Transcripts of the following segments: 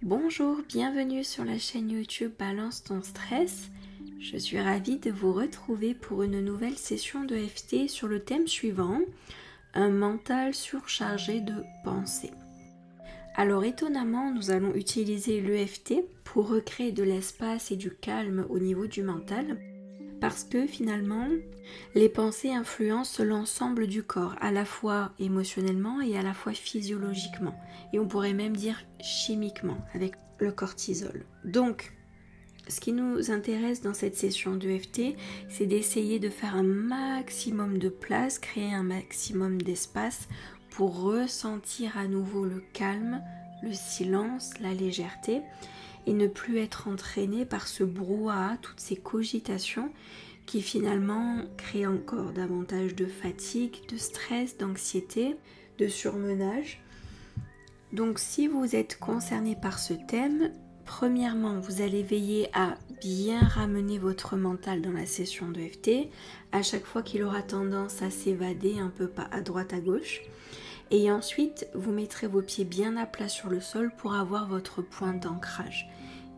Bonjour, bienvenue sur la chaîne YouTube Balance ton stress. Je suis ravie de vous retrouver pour une nouvelle session de FT sur le thème suivant, un mental surchargé de pensées. Alors étonnamment, nous allons utiliser l'EFT pour recréer de l'espace et du calme au niveau du mental, parce que finalement, les pensées influencent l'ensemble du corps, à la fois émotionnellement et à la fois physiologiquement. Et on pourrait même dire chimiquement, avec le cortisol. Donc, ce qui nous intéresse dans cette session d'EFT, c'est d'essayer de faire un maximum de place, créer un maximum d'espace pour ressentir à nouveau le calme, le silence, la légèreté, et ne plus être entraîné par ce brouhaha, toutes ces cogitations qui finalement créent encore davantage de fatigue, de stress, d'anxiété, de surmenage. Donc si vous êtes concerné par ce thème, premièrement, vous allez veiller à bien ramener votre mental dans la session de FT, à chaque fois qu'il aura tendance à s'évader un peu à droite à gauche. Et ensuite, vous mettrez vos pieds bien à plat sur le sol pour avoir votre point d'ancrage,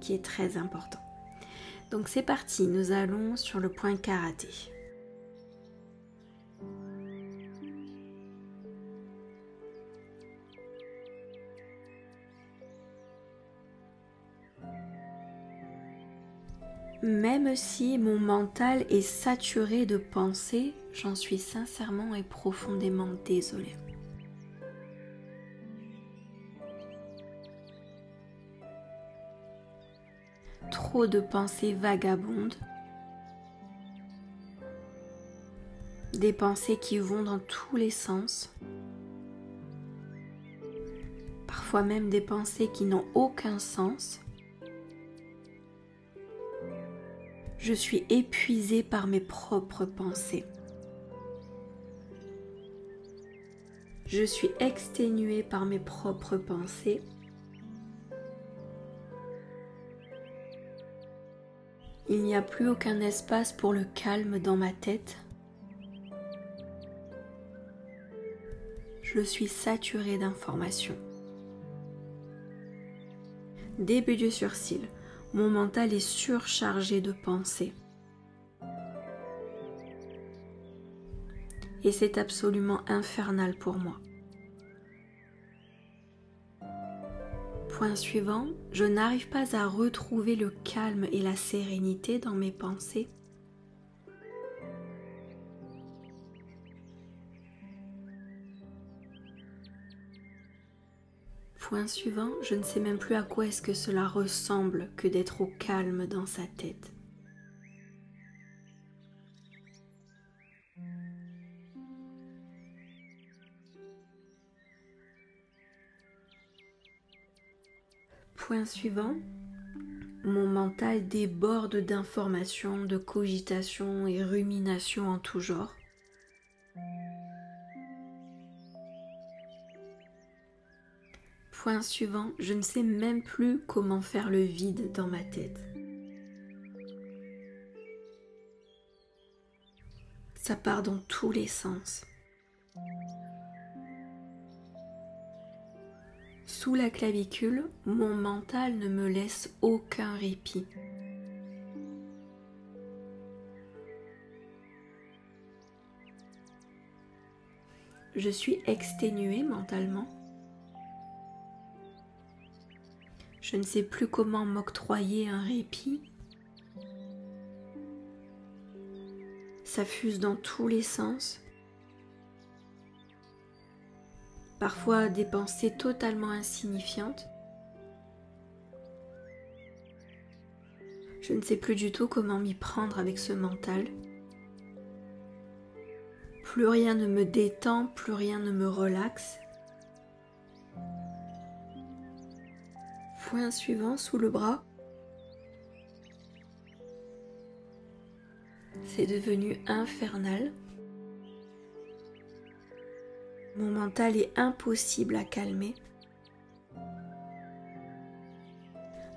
qui est très important. Donc c'est parti, nous allons sur le point karaté. Même si mon mental est saturé de pensées, j'en suis sincèrement et profondément désolée. Trop de pensées vagabondes, des pensées qui vont dans tous les sens, parfois même des pensées qui n'ont aucun sens. Je suis épuisée par mes propres pensées. Je suis exténuée par mes propres pensées. Il n'y a plus aucun espace pour le calme dans ma tête. Je suis saturée d'informations. Début du sursis, mon mental est surchargé de pensées. Et c'est absolument infernal pour moi. Point suivant, je n'arrive pas à retrouver le calme et la sérénité dans mes pensées. Point suivant, je ne sais même plus à quoi est-ce que cela ressemble que d'être au calme dans sa tête. Point suivant, mon mental déborde d'informations, de cogitations et ruminations en tout genre. Point suivant, je ne sais même plus comment faire le vide dans ma tête. Ça part dans tous les sens. Sous la clavicule, mon mental ne me laisse aucun répit. Je suis exténuée mentalement. Je ne sais plus comment m'octroyer un répit. Ça fuse dans tous les sens. Parfois des pensées totalement insignifiantes. Je ne sais plus du tout comment m'y prendre avec ce mental. Plus rien ne me détend, plus rien ne me relaxe. Point suivant sous le bras. C'est devenu infernal. Mon mental est impossible à calmer.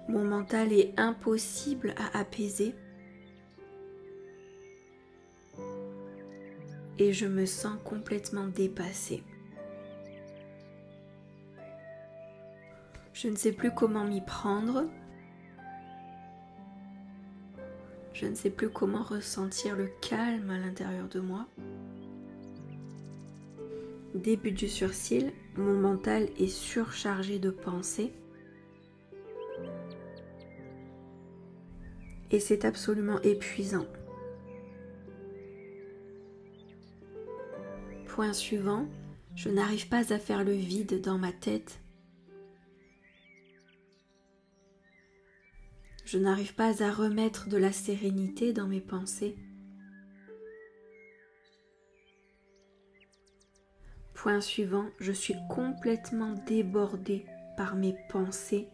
Mon mental est impossible à apaiser. Et je me sens complètement dépassée. Je ne sais plus comment m'y prendre. Je ne sais plus comment ressentir le calme à l'intérieur de moi. Début du sursil, mon mental est surchargé de pensées. Et c'est absolument épuisant. Point suivant, je n'arrive pas à faire le vide dans ma tête. Je n'arrive pas à remettre de la sérénité dans mes pensées. Point suivant, je suis complètement débordée par mes pensées.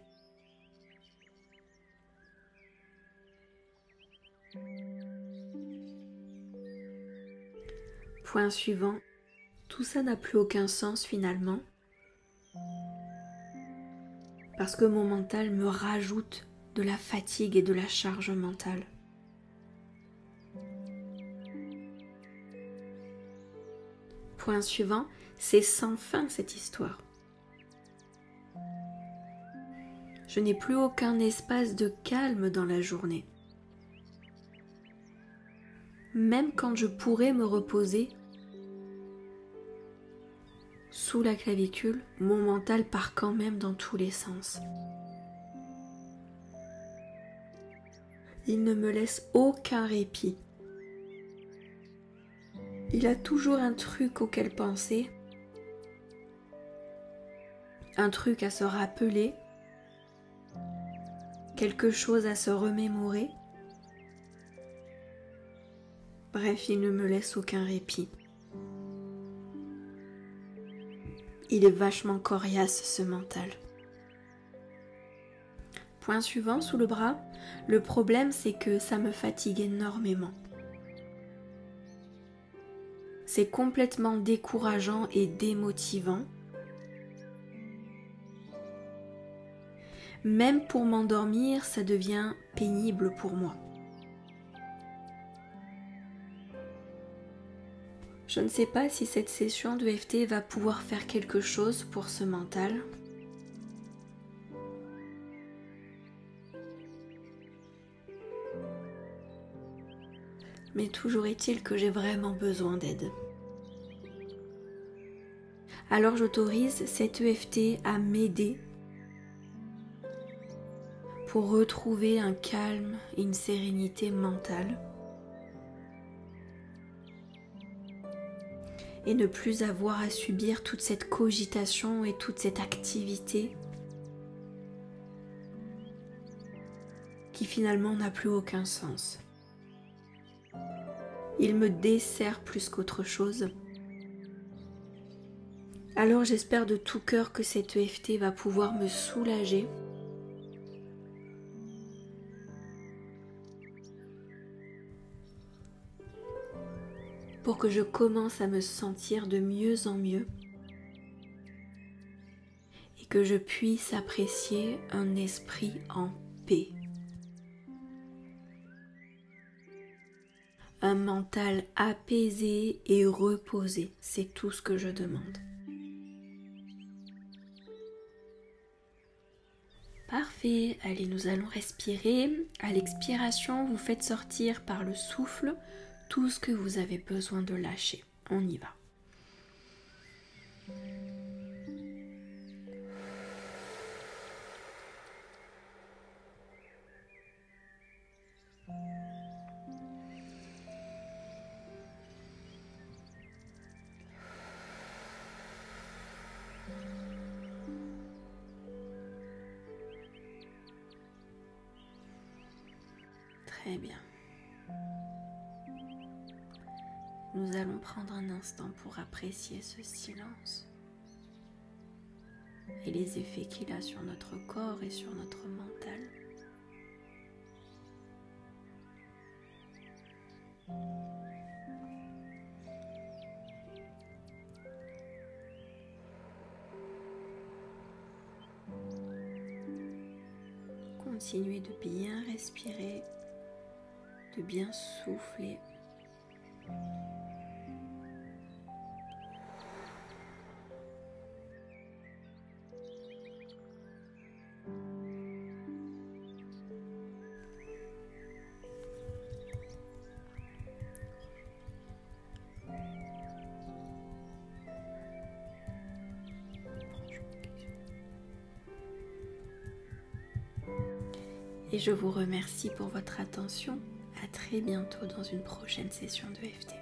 Point suivant, tout ça n'a plus aucun sens finalement, parce que mon mental me rajoute de la fatigue et de la charge mentale. Point suivant, c'est sans fin cette histoire. Je n'ai plus aucun espace de calme dans la journée. Même quand je pourrais me reposer, sous la clavicule, mon mental part quand même dans tous les sens. Il ne me laisse aucun répit. Il a toujours un truc auquel penser, un truc à se rappeler, quelque chose à se remémorer. Bref, il ne me laisse aucun répit. Il est vachement coriace ce mental. Point suivant sous le bras, le problème c'est que ça me fatigue énormément. C'est complètement décourageant et démotivant. Même pour m'endormir, ça devient pénible pour moi. Je ne sais pas si cette session de EFT va pouvoir faire quelque chose pour ce mental. Mais toujours est-il que j'ai vraiment besoin d'aide. Alors j'autorise cette EFT à m'aider pour retrouver un calme et une sérénité mentale et ne plus avoir à subir toute cette cogitation et toute cette activité qui finalement n'a plus aucun sens. Il me dessert plus qu'autre chose. Alors j'espère de tout cœur que cette EFT va pouvoir me soulager pour que je commence à me sentir de mieux en mieux et que je puisse apprécier un esprit en paix. Un mental apaisé et reposé, c'est tout ce que je demande. Parfait, allez, nous allons respirer. À l'expiration, vous faites sortir par le souffle tout ce que vous avez besoin de lâcher. On y va. Très bien. Nous allons prendre un instant pour apprécier ce silence et les effets qu'il a sur notre corps et sur notre mental. Continuez de bien respirer, de bien souffler. et je vous remercie pour votre attention. À très bientôt dans une prochaine session de FT.